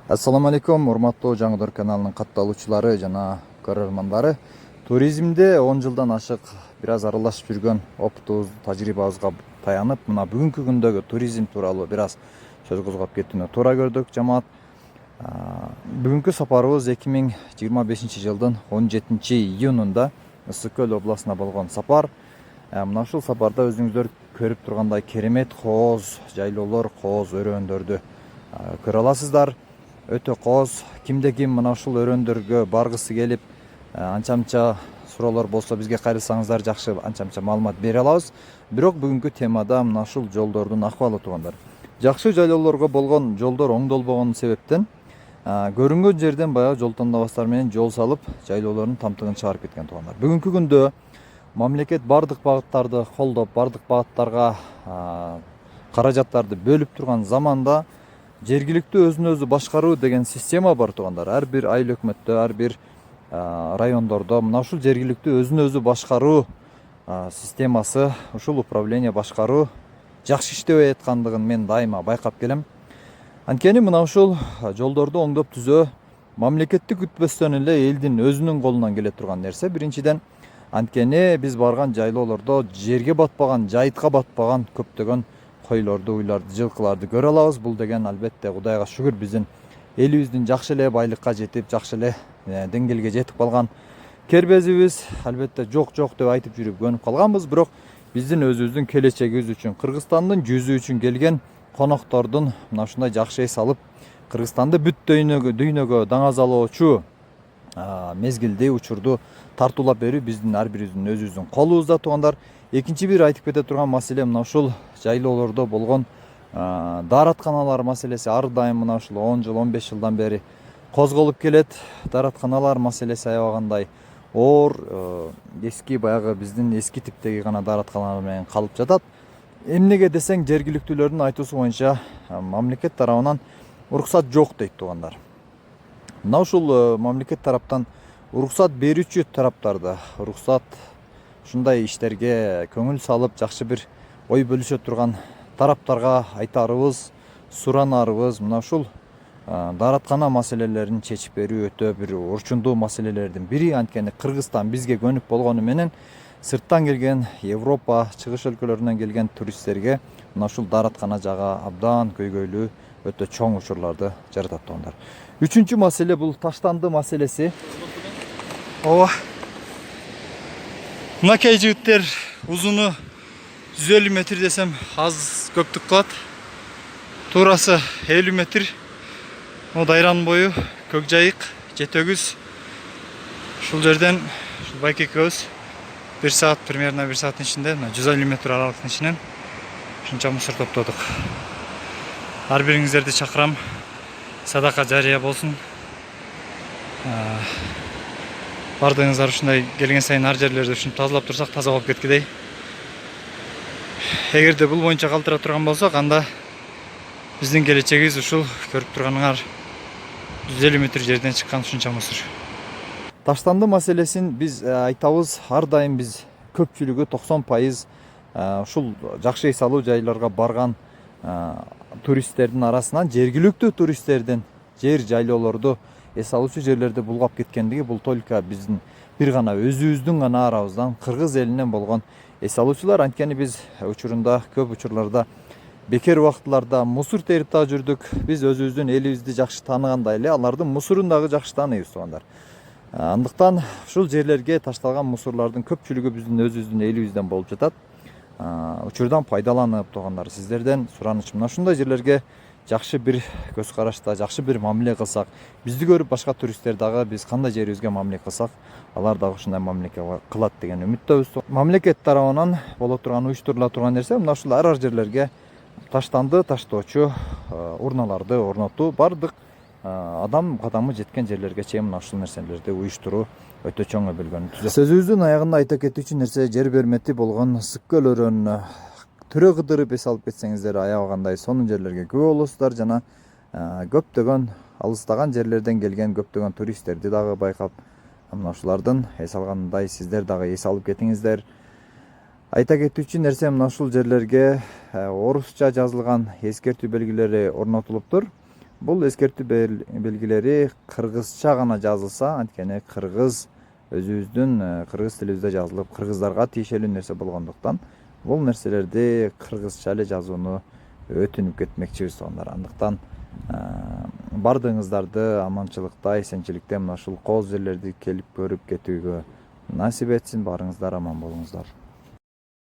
Assalamu alaikum, урматтуу Жаңыдор каналынын катталуучулары жана көрөрмандары. Туризмде 10 жылдан ашык бир аз аралашып жүргөн опытыбыз, тажрыйбабызга таянып, мына бүгүнкү күндөгү туризм тууралуу бир аз сөз козгоп кетүүнү туура көрдүк. Жамаат, бүгүнкү сапарыбыз 2025 жылдын 17 июнунда Ысык Көл областына болгон сапар. Мына ушул сапарда өзүңүздөр көрүп тургандай керемет кооз жайлоолор, кооз өрөөндөрдү көрө аласыздар. Өтө кооз, кимде ким мына ушул өрөөндөргө баргысы келип, анча-мынча суроолор болсо бизге кайрылсаңыздар жакшы анча-мынча маалымат бере алабыз. Бирок бүгүнкү темада мына ушул жолдордун акыбалы туугандар. Жакшы жайлоолорго болгон жолдор оңдолбогон себептен көрүнгөн жерден баягы жол тандабастар менен жол салып, жайлоолордун тамтыгын чыгарып кеткен туугандар. Бүгүнкү күндө мамлекет бардык багыттарды колдоп, бардык багыттарга каражаттарды бөлүп турган заманда жергиликтүү өзүн өзү башкаруу деген система бар туугандар. Ар бир айыл өкмөттө, ар бир райондордо мына ушул жергиликтүү өзүн өзү башкаруу системасы, ушул управление башкаруу жакшы иштебей аткандыгын мен дайыма байкап келем. Анткени мына ушул жолдорду оңдоп түзөө мамлекетти күтпөстөн эле элдин өзүнүн колунан келе турган нерсе. Биринчиден, анткени биз барган жайлоолордо жерге батпаган, жайытка батпаган көптөгөн койлорду, уйларды, жылкыларды көрө алабыз. Бул деген албетте Кудайга шүгүр биздин элибиздин жакшы эле байлыкка жетип, жакшы эле деңгээлге жетип калган кербезибиз. Албетте жок деп айтып жүрүп көнүп калганбыз, бирок биздин өзүбүздүн келечегибиз үчүн, Кыргызстандын жүзү үчүн келген коноктордун мына ушундай жакшы эс алып, Кыргызстанды бүт дүйнөгө даңазалоочу мезгилди, учурду тартуулап берүү биздин ар бирибиздин өзүбүздүн колубузда туугандар. Экинчи бир айтып кете турган маселе мына ушул жайлоолордо болгон дааратканалар маселеси. Ар дайым мына ушул 10 жыл, 15 жылдан бери козголуп келет. Дааратканалар маселеси аябагандай оор, эски баягы биздин эски типтеги гана дааратканалар менен калып жатат. Эмнеге десең, жергиликтүүлөрдүн айтуусу боюнча мамлекет тарабынан уруксат жок дейт туугандар. Мына ушул мамлекет тараптан уруксат берүүчү тараптарды, уруксат ушундай иштерге көңүл салып, жакшы бир ой бөлүшө турган тараптарга айтарыбыз, суранарыбыз мына ушул даараткана маселелерин чечип берүү өтө бир орчундуу маселелердин бири. Анткени Кыргызстан бизге көнүп болгону менен сырттан келген, Европа, чыгыш өлкөлөрүнөн келген туристтерге мына ушул даараткана жагы абдан көйгөйлүү, өтө чоң учурларды жаратат туугандар. Үчүнчү маселе бул таштанды маселеси. Ооба. Мынакей жигиттер узуну 150 метр десем аз көптүк кылат. Туурасы 50 метр. О дайран бою көк жайык, жетөгүз. Ушул жерден байке экөөбүз 1 саат, примерно 1 сааттын ичинде 150 метр аралыктын ичинен ушунча мусор топтодук. Ар бириңиздерди чакырам, садака жарыя болсун. Бардыгыңыздар ушундай келген сайын ар жерлерди ушинтип тазалап турсак таза болуп кеткидей. Эгерде бул боюнча калтыра турган болсок, анда биздин келечегибиз ушул көрүп турганыңар 150 метр жерден чыккан ушунча мусор. Таштанды маселесин биз айтабыз, ар дайым биз көпчүлүгү 90% ушул жакшы эс алуу жайларга барган туристтердин арасынан жергиликтүү туристтердин жер жайлоолорду эс алуучу жерлерди булгап кеткендиги, бул только биздин бир гана өзүбүздүн гана арабыздан, кыргыз элинен болгон эс алуучулар. Анткени биз учурунда көп учурларда бекер убактыларда мусор терип да жүрдүк. Биз өзүбүздүн элибизди жакшы тааныгандай эле алардын мусорун дагы жакшы тааныйбыз туугандар. Андыктан ушул жерлерге ташталган мусорлордун көпчүлүгү биздин өзүбүздүн элибизден болуп жатат. Учурдан пайдаланып туугандар, сиздерден сураныч мына ушундай жерлерге жакшы бир көз карашта, жакшы бир мамиле кылсак, бизди көрүп башка туристтер дагы биз кандай жерибизге мамиле кылсак, алар дагы ушундай мамиле кылат деген үмүттөбүз. Мамлекет тарабынан боло турган, уюштурула турган нерсе мына ушул ар жерлерге таштанды таштоочу урналарды орнотуу, бардык адам кадамы жеткен жерлерге чейин мына ушул нерселерди уюштуруу өтө чоң өбөлгөнү түзөт. Сөзүбүздүн аягында айта кетүүчү нерсе жер бермети болгон Ысык Көл өрөөнүнө түрө кыдырып эс алып кетсеңиздер аябагандай сонун жерлерге күбө болосуздар жана көптөгөн алыстаган жерлерден келген көптөгөн туристтерди дагы байкап, мына ушулардын эс алгандай сиздер дагы эс алып кетиңиздер. Айта кетүүчү нерсе мына ушул жерлерге орусча жазылган эскертүү белгилери орнотулуптур. Бул эскертүү белгилери кыргызча гана жазылса, анткени кыргыз өзүбүздүн кыргыз тилибизде жазылып, кыргыздарга тиешелүү нерсе болгондуктан бул нерселерди кыргызча эле жазууну өтүнүп кетмекчибиз сондар. Андыктан бардыгыңыздарды аманчылыкта, эсенчиликте мына ушул кооз жерлерди келип көрүп кетүүгө насип этсин. Барыңыздар аман болуңуздар.